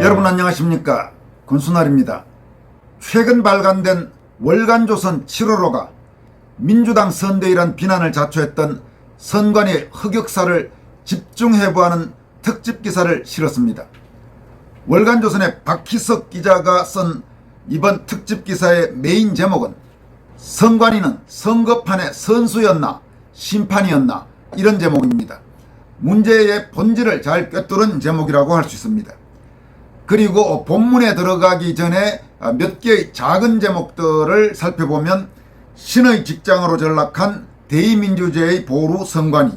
여러분 안녕하십니까, 권순알입니다. 최근 발간된 월간조선 7월호가 민주당 선대위란 비난을 자초했던 선관위의 흑역사를 집중해부하는 특집기사를 실었습니다. 월간조선의 박희석 기자가 쓴 이번 특집기사의 메인 제목은 선관위는 선거판의 선수였나 심판이었나, 이런 제목입니다. 문제의 본질을 잘 꿰뚫은 제목이라고 할 수 있습니다. 그리고 본문에 들어가기 전에 몇 개의 작은 제목들을 살펴보면 신의 직장으로 전락한 대의민주제의 보루 선관위,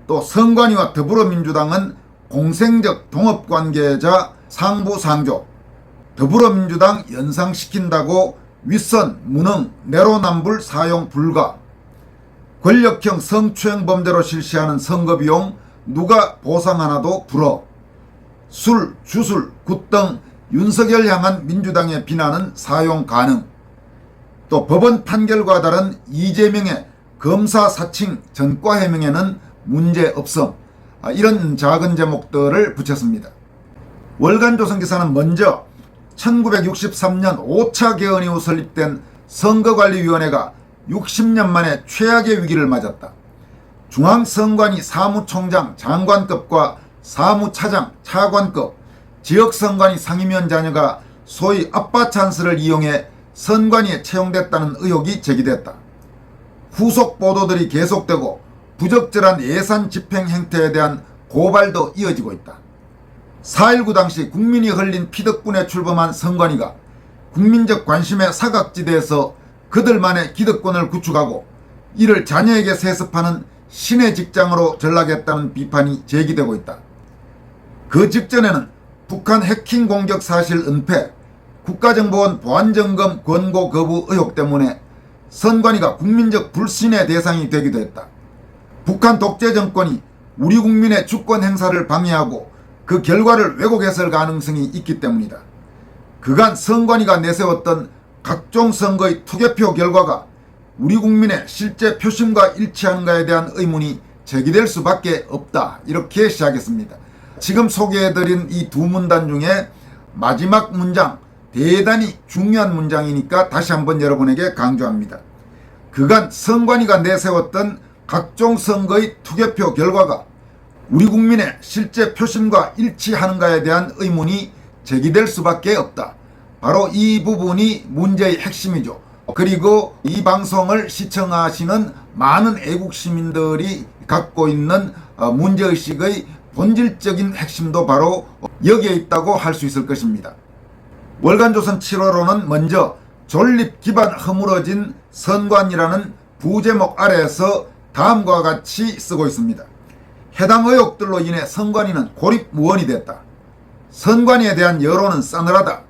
또 선관위와 더불어민주당은 공생적 동업관계자 상부상조, 더불어민주당 연상시킨다고 윗선 무능 내로남불 사용 불가, 권력형 성추행 범죄로 실시하는 선거비용 누가 보상하나도 불어, 술, 주술, 굿 등 윤석열 향한 민주당의 비난은 사용 가능, 또 법원 판결과 다른 이재명의 검사 사칭 전과 해명에는 문제 없음, 이런 작은 제목들을 붙였습니다. 월간조선 기사는 먼저 1963년 5차 개헌 이후 설립된 선거관리위원회가 60년 만에 최악의 위기를 맞았다. 중앙선관위 사무총장 장관급과 사무차장 차관급, 지역선관위 상임위원 자녀가 소위 아빠 찬스를 이용해 선관위에 채용됐다는 의혹이 제기됐다. 후속 보도들이 계속되고 부적절한 예산 집행 행태에 대한 고발도 이어지고 있다. 4.19 당시 국민이 흘린 피 덕분에 출범한 선관위가 국민적 관심의 사각지대에서 그들만의 기득권을 구축하고 이를 자녀에게 세습하는 신의 직장으로 전락했다는 비판이 제기되고 있다. 그 직전에는 북한 해킹 공격 사실 은폐, 국가정보원 보안점검 권고 거부 의혹 때문에 선관위가 국민적 불신의 대상이 되기도 했다. 북한 독재 정권이 우리 국민의 주권 행사를 방해하고 그 결과를 왜곡했을 가능성이 있기 때문이다. 그간 선관위가 내세웠던 각종 선거의 투개표 결과가 우리 국민의 실제 표심과 일치하는가에 대한 의문이 제기될 수밖에 없다, 이렇게 시작했습니다. 지금 소개해드린 이 두 문단 중에 마지막 문장, 대단히 중요한 문장이니까 다시 한번 여러분에게 강조합니다. 그간 선관위가 내세웠던 각종 선거의 투개표 결과가 우리 국민의 실제 표심과 일치하는가에 대한 의문이 제기될 수밖에 없다. 바로 이 부분이 문제의 핵심이죠. 그리고 이 방송을 시청하시는 많은 애국시민들이 갖고 있는 문제의식의 본질적인 핵심도 바로 여기에 있다고 할 수 있을 것입니다. 월간조선 7월호는 먼저 존립 기반 허물어진 선관이라는 부제목 아래에서 다음과 같이 쓰고 있습니다. 해당 의혹들로 인해 선관위는 고립무원이 됐다. 선관위에 대한 여론은 싸늘하다.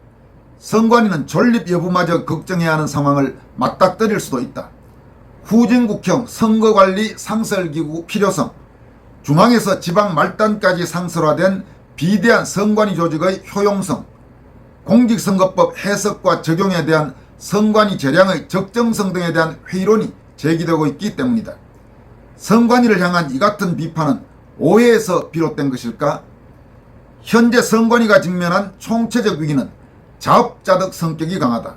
선관위는 존립 여부마저 걱정해야 하는 상황을 맞닥뜨릴 수도 있다. 후진국형 선거관리 상설기구 필요성, 중앙에서 지방 말단까지 상설화된 비대한 선관위 조직의 효용성, 공직선거법 해석과 적용에 대한 선관위 재량의 적정성 등에 대한 회의론이 제기되고 있기 때문이다. 선관위를 향한 이 같은 비판은 오해에서 비롯된 것일까? 현재 선관위가 직면한 총체적 위기는 자업자득 성격이 강하다.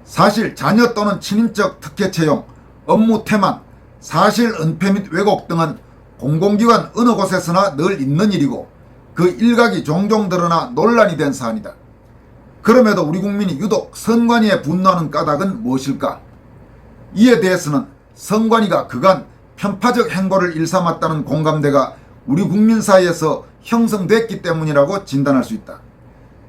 사실 자녀 또는 친인척 특혜 채용, 업무 태만, 사실 은폐 및 왜곡 등은 공공기관 어느 곳에서나 늘 있는 일이고 그 일각이 종종 드러나 논란이 된 사안이다. 그럼에도 우리 국민이 유독 선관위에 분노하는 까닭은 무엇일까? 이에 대해서는 선관위가 그간 편파적 행보를 일삼았다는 공감대가 우리 국민 사이에서 형성됐기 때문이라고 진단할 수 있다.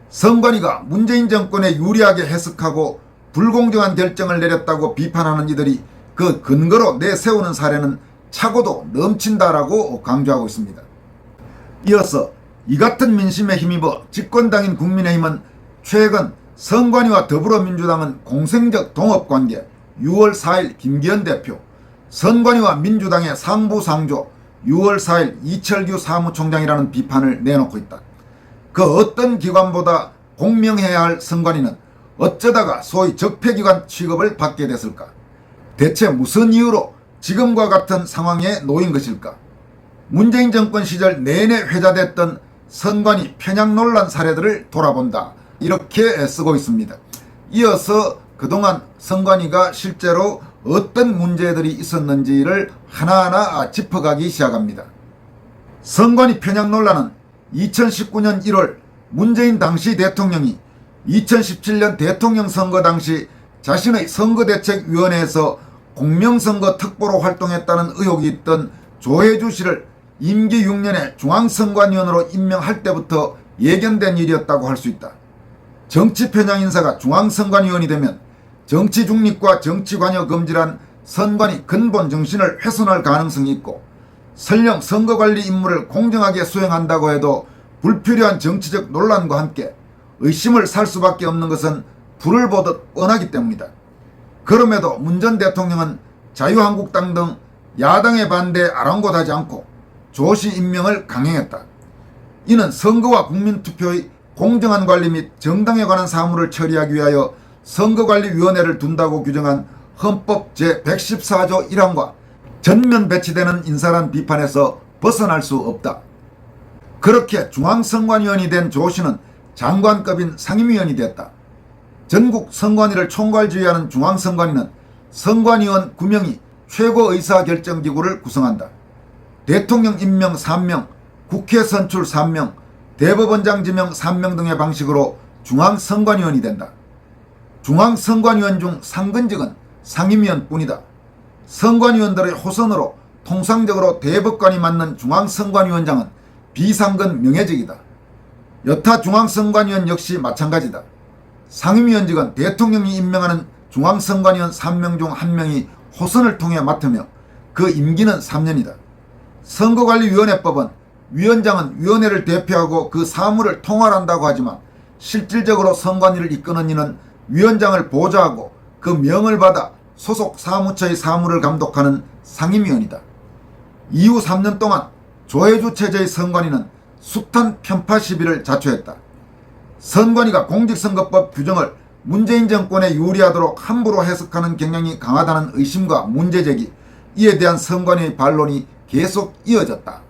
선관위가 문재인 정권에 유리하게 해석하고 불공정한 결정을 내렸다고 비판하는 이들이 그 근거로 내세우는 사례는 차고도 넘친다라고 강조하고 있습니다. 이어서 이 같은 민심에 힘입어 집권당인 국민의힘은 최근 선관위와 더불어민주당은 공생적 동업관계, 6월 4일 김기현 대표, 선관위와 민주당의 상부상조, 6월 4일 이철규 사무총장이라는 비판을 내놓고 있다. 그 어떤 기관보다 공명해야 할 선관위는 어쩌다가 소위 적폐기관 취급을 받게 됐을까? 대체 무슨 이유로 지금과 같은 상황에 놓인 것일까? 문재인 정권 시절 내내 회자됐던 선관위 편향 논란 사례들을 돌아본다. 이렇게 쓰고 있습니다. 이어서 그동안 선관위가 실제로 어떤 문제들이 있었는지를 하나하나 짚어가기 시작합니다. 선관위 편향 논란은 2019년 1월 문재인 당시 대통령이 2017년 대통령 선거 당시 자신의 선거대책위원회에서 공명선거 특보로 활동했다는 의혹이 있던 조혜주 씨를 임기 6년에 중앙선관위원으로 임명할 때부터 예견된 일이었다고 할 수 있다. 정치 편향 인사가 중앙선관위원이 되면 정치 중립과 정치 관여 금지란 선관위 근본 정신을 훼손할 가능성이 있고, 설령 선거관리 임무를 공정하게 수행한다고 해도 불필요한 정치적 논란과 함께 의심을 살 수밖에 없는 것은 불을 보듯 뻔하기 때문이다. 그럼에도 문 전 대통령은 자유한국당 등 야당의 반대에 아랑곳하지 않고 조 씨 임명을 강행했다. 이는 선거와 국민투표의 공정한 관리 및 정당에 관한 사무를 처리하기 위하여 선거관리위원회를 둔다고 규정한 헌법 제114조 1항과 전면 배치되는 인사란 비판에서 벗어날 수 없다. 그렇게 중앙선관위원이 된 조 씨는 장관급인 상임위원이 됐다. 전국 선관위를 총괄지휘하는 중앙선관위는 선관위원 9명이 최고의사결정기구를 구성한다. 대통령 임명 3명, 국회 선출 3명, 대법원장 지명 3명 등의 방식으로 중앙선관위원이 된다. 중앙선관위원 중 상근직은 상임위원뿐이다. 선관위원들의 호선으로 통상적으로 대법관이 맡는 중앙선관위원장은 비상근 명예직이다. 여타 중앙선관위원 역시 마찬가지다. 상임위원직은 대통령이 임명하는 중앙선관위원 3명 중 1명이 호선을 통해 맡으며 그 임기는 3년이다. 선거관리위원회법은 위원장은 위원회를 대표하고 그 사무를 통할한다고 하지만 실질적으로 선관위를 이끄는 이는 위원장을 보좌하고 그 명을 받아 소속 사무처의 사무를 감독하는 상임위원이다. 이후 3년 동안 조혜주 체제의 선관위는 숱한 편파 시비를 자초했다. 선관위가 공직선거법 규정을 문재인 정권에 유리하도록 함부로 해석하는 경향이 강하다는 의심과 문제제기, 이에 대한 선관위의 반론이 계속 이어졌다.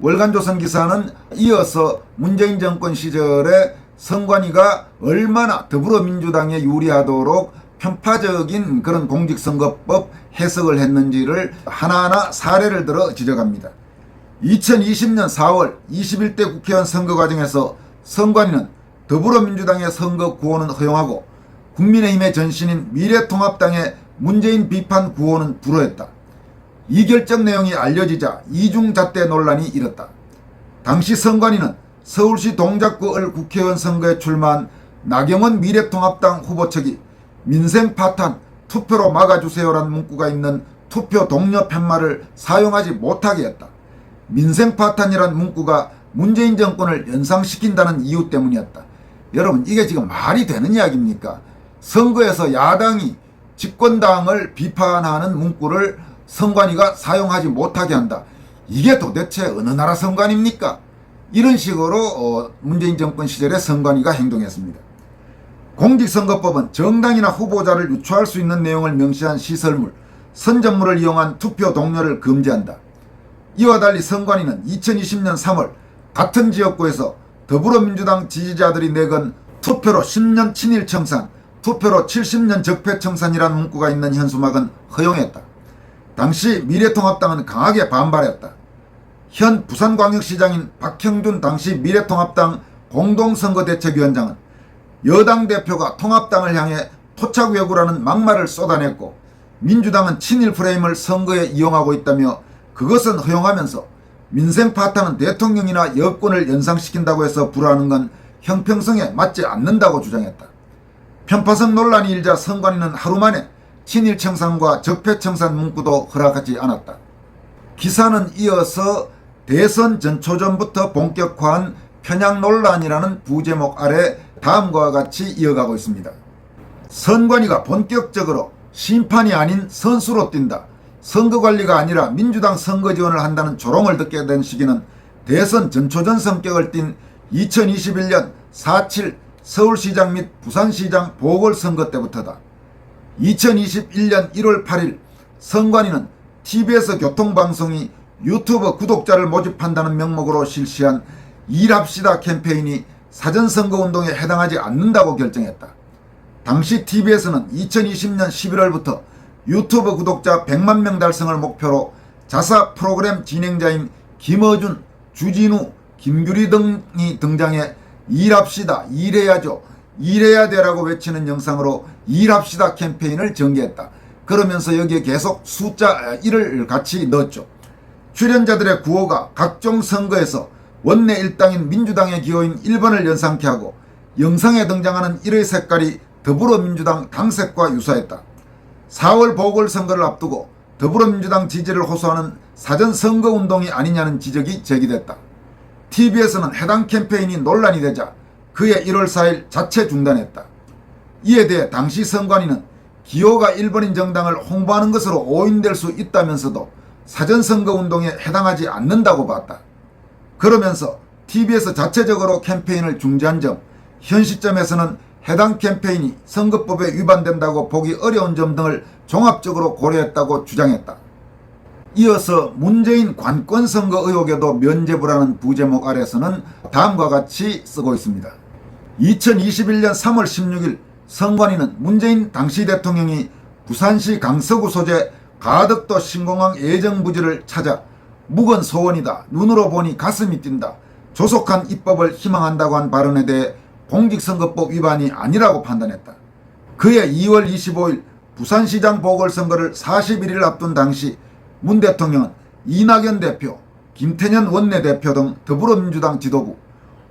월간조선 기사는 이어서 문재인 정권 시절에 선관위가 얼마나 더불어민주당에 유리하도록 편파적인 그런 공직선거법 해석을 했는지를 하나하나 사례를 들어 지적합니다. 2020년 4월 21대 국회의원 선거 과정에서 선관위는 더불어민주당의 선거 구호는 허용하고 국민의힘의 전신인 미래통합당의 문재인 비판 구호는 불허했다. 이 결정 내용이 알려지자 이중잣대 논란이 일었다. 당시 선관위는 서울시 동작구 을 국회의원 선거에 출마한 나경원 미래통합당 후보 측이 민생 파탄 투표로 막아주세요라는 문구가 있는 투표 동료 팻말을 사용하지 못하게 했다. 민생 파탄이란 문구가 문재인 정권을 연상시킨다는 이유 때문이었다. 여러분, 이게 지금 말이 되는 이야기입니까? 선거에서 야당이 집권당을 비판하는 문구를 선관위가 사용하지 못하게 한다. 이게 도대체 어느 나라 선관위입니까? 이런 식으로 문재인 정권 시절에 선관위가 행동했습니다. 공직선거법은 정당이나 후보자를 유추할 수 있는 내용을 명시한 시설물, 선전물을 이용한 투표 동료를 금지한다. 이와 달리 선관위는 2020년 3월 같은 지역구에서 더불어민주당 지지자들이 내건 투표로 10년 친일 청산, 투표로 70년 적폐 청산이라는 문구가 있는 현수막은 허용했다. 당시 미래통합당은 강하게 반발했다. 현 부산광역시장인 박형준 당시 미래통합당 공동선거대책위원장은 여당 대표가 통합당을 향해 토착외구라는 막말을 쏟아냈고 민주당은 친일 프레임을 선거에 이용하고 있다며 그것은 허용하면서 민생 파탄은 대통령이나 여권을 연상시킨다고 해서 불허하는 건 형평성에 맞지 않는다고 주장했다. 편파성 논란이 일자 선관위는 하루 만에 친일 청산과 적폐 청산 문구도 허락하지 않았다. 기사는 이어서 대선 전초전부터 본격화한 편향 논란이라는 부제목 아래 다음과 같이 이어가고 있습니다. 선관위가 본격적으로 심판이 아닌 선수로 뛴다. 선거관리가 아니라 민주당 선거 지원을 한다는 조롱을 듣게 된 시기는 대선 전초전 성격을 띤 2021년 4.7 서울시장 및 부산시장 보궐선거 때부터다. 2021년 1월 8일 선관위는 TBS 교통방송이 유튜브 구독자를 모집한다는 명목으로 실시한 일합시다 캠페인이 사전선거운동에 해당하지 않는다고 결정했다. 당시 TBS는 2020년 11월부터 유튜브 구독자 100만 명 달성을 목표로 자사 프로그램 진행자인 김어준, 주진우, 김규리 등이 등장해 일합시다, 일해야죠, 일해야 되라고 외치는 영상으로 일합시다 캠페인을 전개했다. 그러면서 여기에 계속 숫자 1을 같이 넣었죠. 출연자들의 구호가 각종 선거에서 원내 일당인 민주당의 기호인 1번을 연상케 하고 영상에 등장하는 1의 색깔이 더불어민주당 당색과 유사했다. 4월 보궐선거를 앞두고 더불어민주당 지지를 호소하는 사전선거운동이 아니냐는 지적이 제기됐다. TBS는 해당 캠페인이 논란이 되자 그해 1월 4일 자체 중단했다. 이에 대해 당시 선관위는 기호가 1번인 정당을 홍보하는 것으로 오인될 수 있다면서도 사전선거운동에 해당하지 않는다고 봤다. 그러면서 TBS 자체적으로 캠페인을 중지한 점, 현 시점에서는 해당 캠페인이 선거법에 위반된다고 보기 어려운 점 등을 종합적으로 고려했다고 주장했다. 이어서 문재인 관권선거 의혹에도 면죄부라는 부제목 아래서는 다음과 같이 쓰고 있습니다. 2021년 3월 16일 선관위는 문재인 당시 대통령이 부산시 강서구 소재 가덕도 신공항 예정부지를 찾아 묵은 소원이다, 눈으로 보니 가슴이 뛴다, 조속한 입법을 희망한다고 한 발언에 대해 공직선거법 위반이 아니라고 판단했다. 그해 2월 25일 부산시장 보궐선거를 41일 앞둔 당시 문 대통령은 이낙연 대표, 김태년 원내대표 등 더불어민주당 지도부,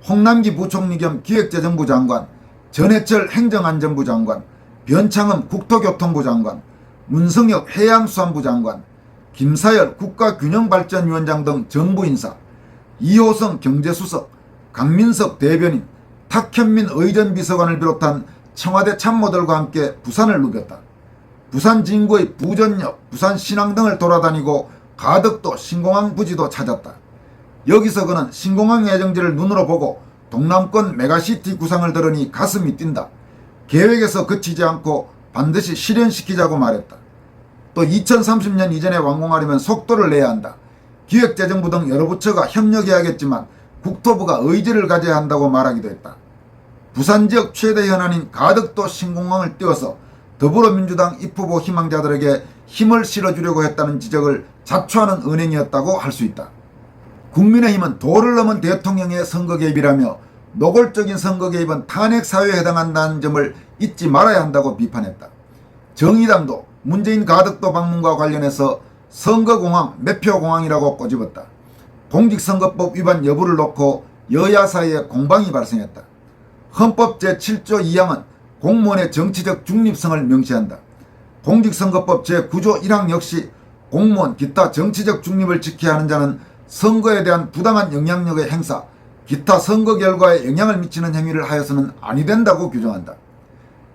홍남기 부총리 겸 기획재정부 장관, 전해철 행정안전부 장관, 변창흠 국토교통부 장관, 문성혁 해양수산부 장관, 김사열 국가균형발전위원장 등 정부 인사, 이호성 경제수석, 강민석 대변인, 탁현민 의전비서관을 비롯한 청와대 참모들과 함께 부산을 누볐다. 부산 진구의 부전역, 부산신항 등을 돌아다니고 가덕도 신공항 부지도 찾았다. 여기서 그는 신공항 예정지를 눈으로 보고 동남권 메가시티 구상을 들으니 가슴이 뛴다. 계획에서 그치지 않고 반드시 실현시키자고 말했다. 또 2030년 이전에 완공하려면 속도를 내야 한다. 기획재정부 등 여러 부처가 협력해야겠지만 국토부가 의지를 가져야 한다고 말하기도 했다. 부산 지역 최대 현안인 가덕도 신공항을 띄워서 더불어민주당 입후보 희망자들에게 힘을 실어주려고 했다는 지적을 자초하는 은행이었다고 할 수 있다. 국민의힘은 도를 넘은 대통령의 선거 개입이라며 노골적인 선거 개입은 탄핵 사유에 해당한다는 점을 잊지 말아야 한다고 비판했다. 정의당도 문재인 가덕도 방문과 관련해서 선거공항, 매표공항이라고 꼬집었다. 공직선거법 위반 여부를 놓고 여야 사이에 공방이 발생했다. 헌법 제7조 2항은 공무원의 정치적 중립성을 명시한다. 공직선거법 제9조 1항 역시 공무원 기타 정치적 중립을 지켜야 하는 자는 선거에 대한 부당한 영향력의 행사, 기타 선거 결과에 영향을 미치는 행위를 하여서는 아니 된다고 규정한다.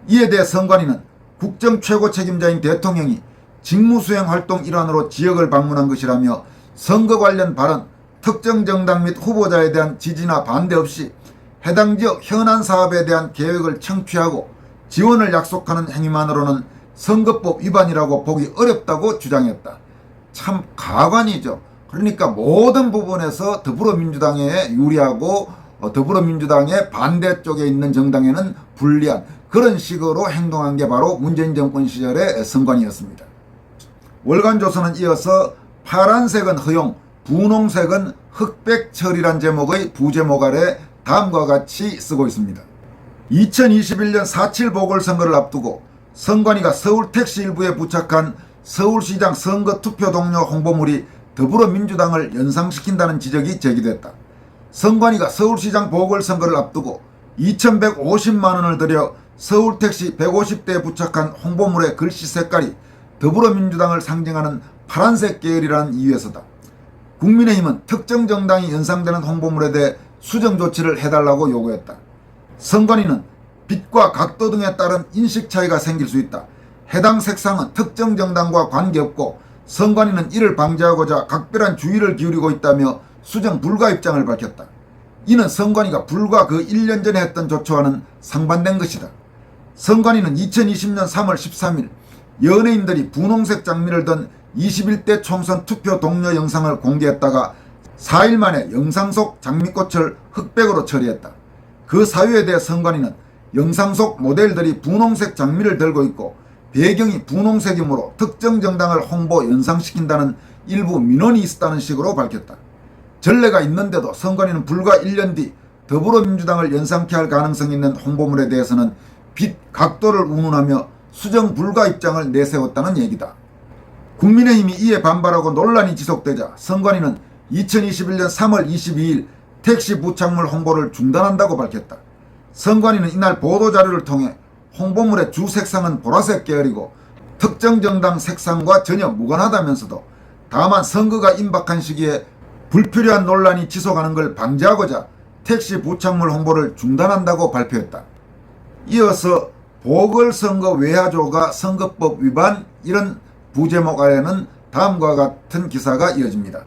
이에 대해 선관위는 국정 최고 책임자인 대통령이 직무수행 활동 일환으로 지역을 방문한 것이라며 선거 관련 발언, 특정 정당 및 후보자에 대한 지지나 반대 없이 해당 지역 현안 사업에 대한 계획을 청취하고 지원을 약속하는 행위만으로는 선거법 위반이라고 보기 어렵다고 주장했다. 참 가관이죠. 그러니까 모든 부분에서 더불어민주당에 유리하고 더불어민주당의 반대쪽에 있는 정당에는 불리한 그런 식으로 행동한 게 바로 문재인 정권 시절의 선관위였습니다. 월간조선은 이어서 파란색은 허용, 분홍색은 흑백 처리란 제목의 부제목 아래 다음과 같이 쓰고 있습니다. 2021년 4.7 보궐선거를 앞두고 선관위가 서울 택시 일부에 부착한 서울시장 선거 투표 동료 홍보물이 더불어민주당을 연상시킨다는 지적이 제기됐다. 선관위가 서울시장 보궐선거를 앞두고 2,150만 원을 들여 서울택시 150대에 부착한 홍보물의 글씨 색깔이 더불어민주당을 상징하는 파란색 계열이라는 이유에서다. 국민의힘은 특정 정당이 연상되는 홍보물에 대해 수정 조치를 해달라고 요구했다. 선관위는 빛과 각도 등에 따른 인식 차이가 생길 수 있다. 해당 색상은 특정 정당과 관계없고 선관위는 이를 방지하고자 각별한 주의를 기울이고 있다며 수정 불가 입장을 밝혔다. 이는 선관위가 불과 그 1년 전에 했던 조처와는 상반된 것이다. 선관위는 2020년 3월 13일 연예인들이 분홍색 장미를 든 21대 총선 투표 동료 영상을 공개했다가 4일 만에 영상 속 장미꽃을 흑백으로 처리했다. 그 사유에 대해 선관위는 영상 속 모델들이 분홍색 장미를 들고 있고 배경이 분홍색이므로 특정 정당을 홍보 연상시킨다는 일부 민원이 있었다는 식으로 밝혔다. 전례가 있는데도 선관위는 불과 1년 뒤 더불어민주당을 연상케 할 가능성이 있는 홍보물에 대해서는 빛 각도를 운운하며 수정 불가 입장을 내세웠다는 얘기다. 국민의힘이 이에 반발하고 논란이 지속되자 선관위는 2021년 3월 22일 택시 부착물 홍보를 중단한다고 밝혔다. 선관위는 이날 보도자료를 통해 홍보물의 주 색상은 보라색 계열이고 특정 정당 색상과 전혀 무관하다면서도 다만 선거가 임박한 시기에 불필요한 논란이 지속하는 걸 방지하고자 택시 부착물 홍보를 중단한다고 발표했다. 이어서 보궐선거 외화조가 선거법 위반 이런 부제목 아래는 다음과 같은 기사가 이어집니다.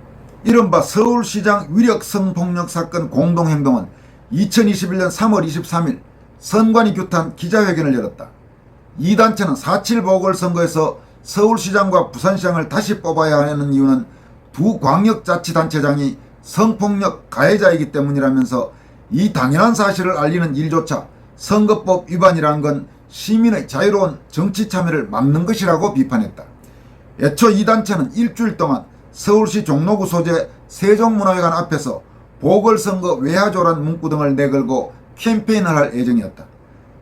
이른바 서울시장 위력 성폭력 사건 공동행동은 2021년 3월 23일 선관위 규탄 기자회견을 열었다. 이 단체는 4.7 보궐선거에서 서울시장과 부산시장을 다시 뽑아야 하는 이유는 두 광역자치단체장이 성폭력 가해자이기 때문이라면서 이 당연한 사실을 알리는 일조차 선거법 위반이라는 건 시민의 자유로운 정치 참여를 막는 것이라고 비판했다. 애초 이 단체는 일주일 동안 서울시 종로구 소재 세종문화회관 앞에서 보궐선거 외화조란 문구 등을 내걸고 캠페인을 할 예정이었다.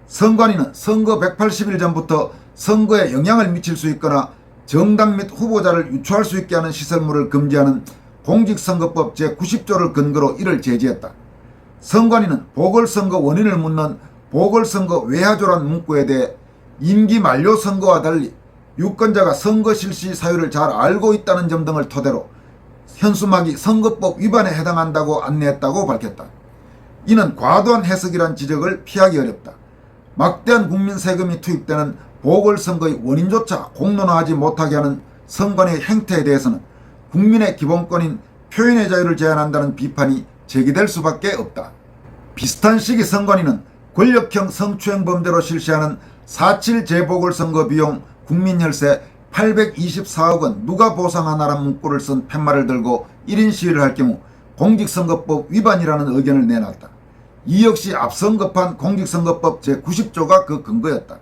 선관위는 선거 180일 전부터 선거에 영향을 미칠 수 있거나 정당 및 후보자를 유추할 수 있게 하는 시설물을 금지하는 공직선거법 제90조를 근거로 이를 제지했다. 선관위는 보궐선거 원인을 묻는 보궐선거 외화조란 문구에 대해 임기 만료 선거와 달리 유권자가 선거 실시 사유를 잘 알고 있다는 점 등을 토대로 현수막이 선거법 위반에 해당한다고 안내했다고 밝혔다. 이는 과도한 해석이란 지적을 피하기 어렵다. 막대한 국민 세금이 투입되는 보궐선거의 원인조차 공론화하지 못하게 하는 선관위의 행태에 대해서는 국민의 기본권인 표현의 자유를 제한한다는 비판이 제기될 수밖에 없다. 비슷한 시기 선관위는 권력형 성추행 범죄로 실시하는 4.7 재보궐선거 비용 국민혈세 824억 원 누가 보상하나란 문구를 쓴 팻말을 들고 1인 시위를 할 경우 공직선거법 위반이라는 의견을 내놨다. 이 역시 앞선 급한 공직선거법 제90조가 그 근거였다.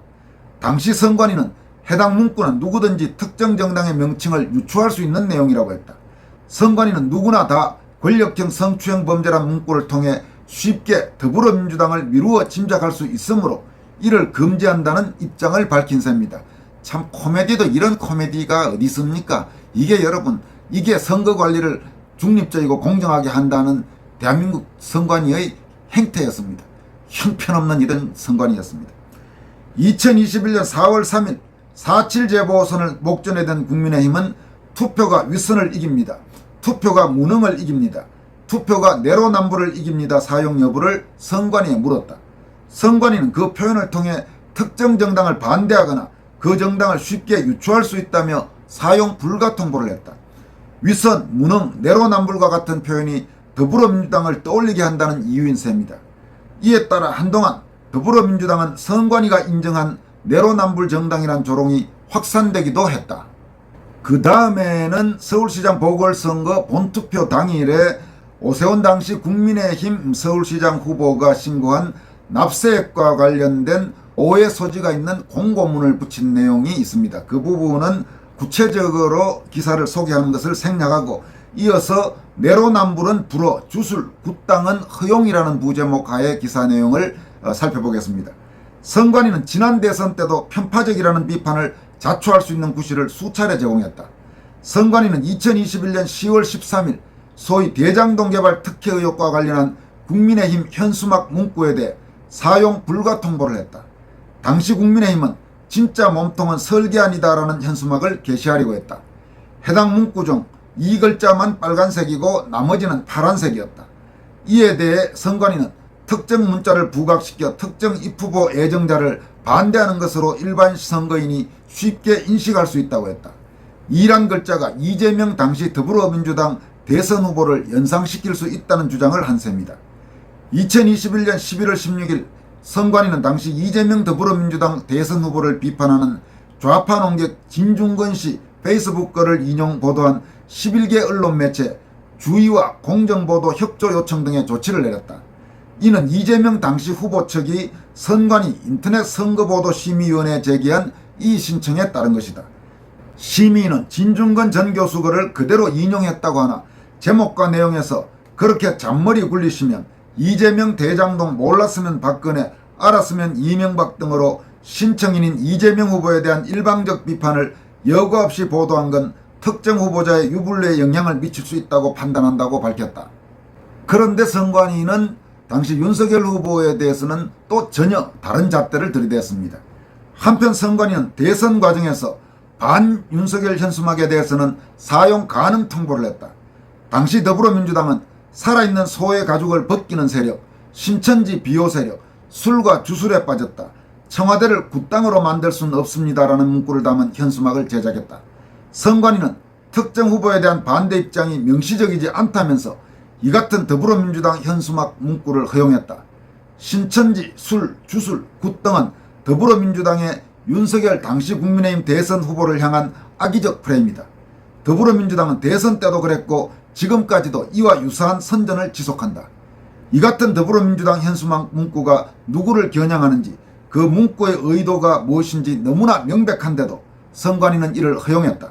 당시 선관위는 해당 문구는 누구든지 특정 정당의 명칭을 유추할 수 있는 내용이라고 했다. 선관위는 누구나 다 권력형 성추행 범죄란 문구를 통해 쉽게 더불어민주당을 미루어 짐작할 수 있으므로 이를 금지한다는 입장을 밝힌 셈입니다. 참 코미디도 이런 코미디가 어디 있습니까? 이게 여러분, 이게 선거 관리를 중립적이고 공정하게 한다는 대한민국 선관위의 행태였습니다. 형편없는 이런 선관위였습니다. 2021년 4월 3일 4.7 재보선을 목전에 든 국민의힘은 투표가 윗선을 이깁니다. 투표가 무능을 이깁니다. 투표가 내로남불을 이깁니다. 사용 여부를 선관위에 물었다. 선관위는 그 표현을 통해 특정 정당을 반대하거나 그 정당을 쉽게 유추할 수 있다며 사용 불가 통보를 했다. 윗선, 무능, 내로남불과 같은 표현이 더불어민주당을 떠올리게 한다는 이유인 셈이다. 이에 따라 한동안 더불어민주당은 선관위가 인정한 내로남불 정당이란 조롱이 확산되기도 했다. 그 다음에는 서울시장 보궐선거 본투표 당일에 오세훈 당시 국민의힘 서울시장 후보가 신고한 납세액과 관련된 오해 소지가 있는 공고문을 붙인 내용이 있습니다. 그 부분은 구체적으로 기사를 소개하는 것을 생략하고 이어서 내로남불은 불어, 주술, 굿당은 허용이라는 부제목 하에 기사 내용을 살펴보겠습니다. 선관위는 지난 대선 때도 편파적이라는 비판을 자초할 수 있는 구실을 수차례 제공했다. 선관위는 2021년 10월 13일 소위 대장동 개발 특혜 의혹과 관련한 국민의힘 현수막 문구에 대해 사용 불가 통보를 했다. 당시 국민의힘은 진짜 몸통은 설계안이다라는 현수막을 게시하려고 했다. 해당 문구 중 이 글자만 빨간색이고 나머지는 파란색이었다. 이에 대해 선관위는 특정 문자를 부각시켜 특정 입후보 애정자를 반대하는 것으로 일반 선거인이 쉽게 인식할 수 있다고 했다. 이란 글자가 이재명 당시 더불어민주당 대선 후보를 연상시킬 수 있다는 주장을 한 셈이다. 2021년 11월 16일 선관위는 당시 이재명 더불어민주당 대선 후보를 비판하는 좌파 농객 진중권 씨 페이스북 글을 인용 보도한 11개 언론 매체 주의와 공정보도 협조 요청 등의 조치를 내렸다. 이는 이재명 당시 후보 측이 선관위 인터넷 선거보도심의위원회에 제기한 이 신청에 따른 것이다. 심의는 진중권 전 교수 글을 그대로 인용했다고 하나 제목과 내용에서 그렇게 잔머리 굴리시면 이재명 대장동 몰랐으면 박근혜 알았으면 이명박 등으로 신청인인 이재명 후보에 대한 일방적 비판을 여과 없이 보도한 건 특정 후보자의 유불리에 영향을 미칠 수 있다고 판단한다고 밝혔다. 그런데 선관위는 당시 윤석열 후보에 대해서는 또 전혀 다른 잣대를 들이댔습니다. 한편 선관위는 대선 과정에서 반 윤석열 현수막에 대해서는 사용 가능 통보를 했다. 당시 더불어민주당은 살아있는 소의 가죽을 벗기는 세력, 신천지 비호 세력, 술과 주술에 빠졌다. 청와대를 굿당으로 만들 수는 없습니다라는 문구를 담은 현수막을 제작했다. 선관위는 특정 후보에 대한 반대 입장이 명시적이지 않다면서 이 같은 더불어민주당 현수막 문구를 허용했다. 신천지, 술, 주술, 굿 등은 더불어민주당의 윤석열 당시 국민의힘 대선 후보를 향한 악의적 프레임이다. 더불어민주당은 대선 때도 그랬고 지금까지도 이와 유사한 선전을 지속한다. 이 같은 더불어민주당 현수막 문구가 누구를 겨냥하는지 그 문구의 의도가 무엇인지 너무나 명백한데도 선관위는 이를 허용했다.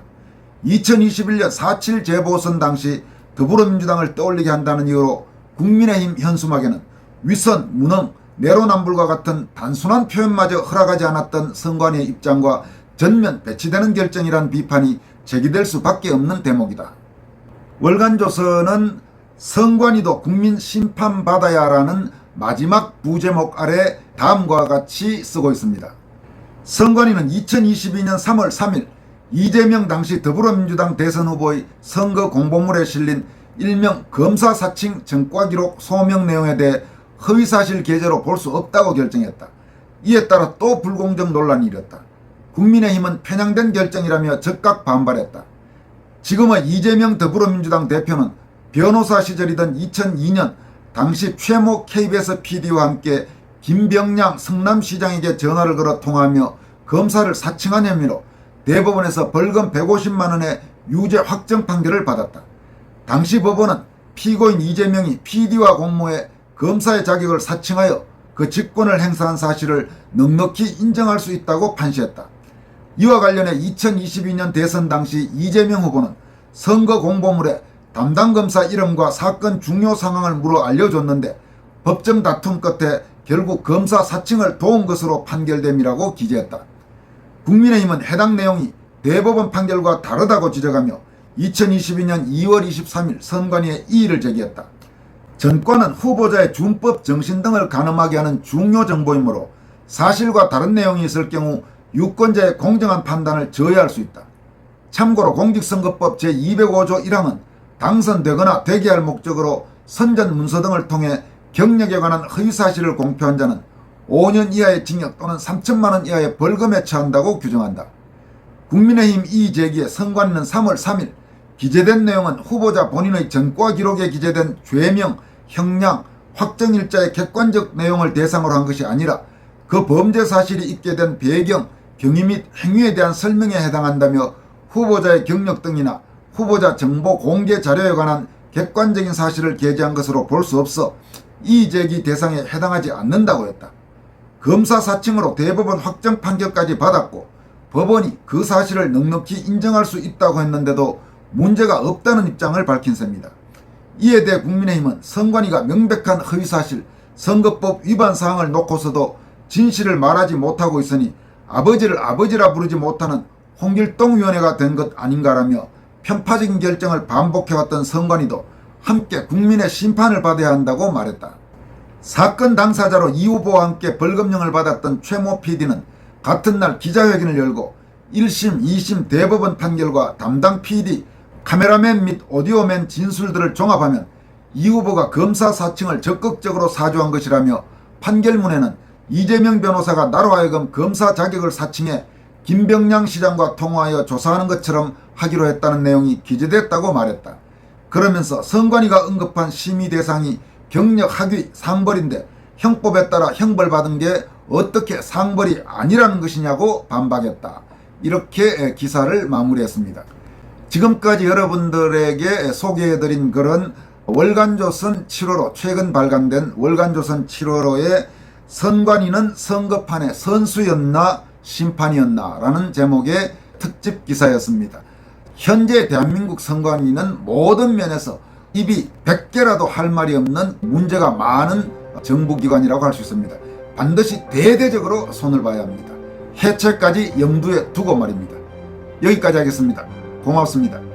2021년 4.7 재보선 당시 더불어민주당을 떠올리게 한다는 이유로 국민의힘 현수막에는 위선, 무능, 내로남불과 같은 단순한 표현마저 허락하지 않았던 선관위의 입장과 전면 배치되는 결정이란 비판이 제기될 수밖에 없는 대목이다. 월간조선은 선관위도 국민 심판받아야라는 마지막 부제목 아래 다음과 같이 쓰고 있습니다. 선관위는 2022년 3월 3일 이재명 당시 더불어민주당 대선 후보의 선거 공보물에 실린 일명 검사 사칭 전과기록 소명 내용에 대해 허위사실 게재로 볼 수 없다고 결정했다. 이에 따라 또 불공정 논란이 일었다. 국민의힘은 편향된 결정이라며 적극 반발했다. 지금의 이재명 더불어민주당 대표는 변호사 시절이던 2002년 당시 최모 KBS PD와 함께 김병량 성남시장에게 전화를 걸어 통화하며 검사를 사칭한 혐의로 대법원에서 벌금 150만 원의 유죄 확정 판결을 받았다. 당시 법원은 피고인 이재명이 PD와 공모해 검사의 자격을 사칭하여 그 직권을 행사한 사실을 넉넉히 인정할 수 있다고 판시했다. 이와 관련해 2022년 대선 당시 이재명 후보는 선거 공보물에 담당 검사 이름과 사건 중요 상황을 물어 알려줬는데 법정 다툼 끝에 결국 검사 사칭을 도운 것으로 판결됨이라고 기재했다. 국민의힘은 해당 내용이 대법원 판결과 다르다고 지적하며 2022년 2월 23일 선관위에 이의를 제기했다. 전과는 후보자의 준법 정신 등을 가늠하게 하는 중요 정보이므로 사실과 다른 내용이 있을 경우 유권자의 공정한 판단을 저해할 수 있다. 참고로 공직선거법 제205조 1항은 당선되거나 되게 할 목적으로 선전 문서 등을 통해 경력에 관한 허위사실을 공표한 자는 5년 이하의 징역 또는 3천만 원 이하의 벌금에 처한다고 규정한다. 국민의힘 이의 제기에 선관위는 3월 3일 기재된 내용은 후보자 본인의 전과 기록에 기재된 죄명, 형량, 확정일자의 객관적 내용을 대상으로 한 것이 아니라 그 범죄 사실이 있게 된 배경, 경위 및 행위에 대한 설명에 해당한다며 후보자의 경력 등이나 후보자 정보 공개 자료에 관한 객관적인 사실을 게재한 것으로 볼 수 없어 이의 제기 대상에 해당하지 않는다고 했다. 검사 사칭으로 대법원 확정 판결까지 받았고 법원이 그 사실을 넉넉히 인정할 수 있다고 했는데도 문제가 없다는 입장을 밝힌 셈이다. 이에 대해 국민의힘은 선관위가 명백한 허위사실, 선거법 위반 사항을 놓고서도 진실을 말하지 못하고 있으니 아버지를 아버지라 부르지 못하는 홍길동위원회가 된 것 아닌가라며 편파적인 결정을 반복해왔던 선관위도 함께 국민의 심판을 받아야 한다고 말했다. 사건 당사자로 이 후보와 함께 벌금형을 받았던 최모 PD는 같은 날 기자회견을 열고 1심, 2심 대법원 판결과 담당 PD, 카메라맨 및 오디오맨 진술들을 종합하면 이 후보가 검사 사칭을 적극적으로 사주한 것이라며 판결문에는 이재명 변호사가 나로 하여금 검사 자격을 사칭해 김병량 시장과 통화하여 조사하는 것처럼 하기로 했다는 내용이 기재됐다고 말했다. 그러면서 선관위가 언급한 심의 대상이 경력 학위 상벌인데 형법에 따라 형벌받은 게 어떻게 상벌이 아니라는 것이냐고 반박했다. 이렇게 기사를 마무리했습니다. 지금까지 여러분들에게 소개해드린 글은 월간조선 7월호, 최근 발간된 월간조선 7월호의 선관위는 선거판의 선수였나 심판이었나 라는 제목의 특집 기사였습니다. 현재 대한민국 선관위는 모든 면에서 입이 100개라도 할 말이 없는 문제가 많은 정부기관이라고 할 수 있습니다. 반드시 대대적으로 손을 봐야 합니다. 해체까지 염두에 두고 말입니다. 여기까지 하겠습니다. 고맙습니다.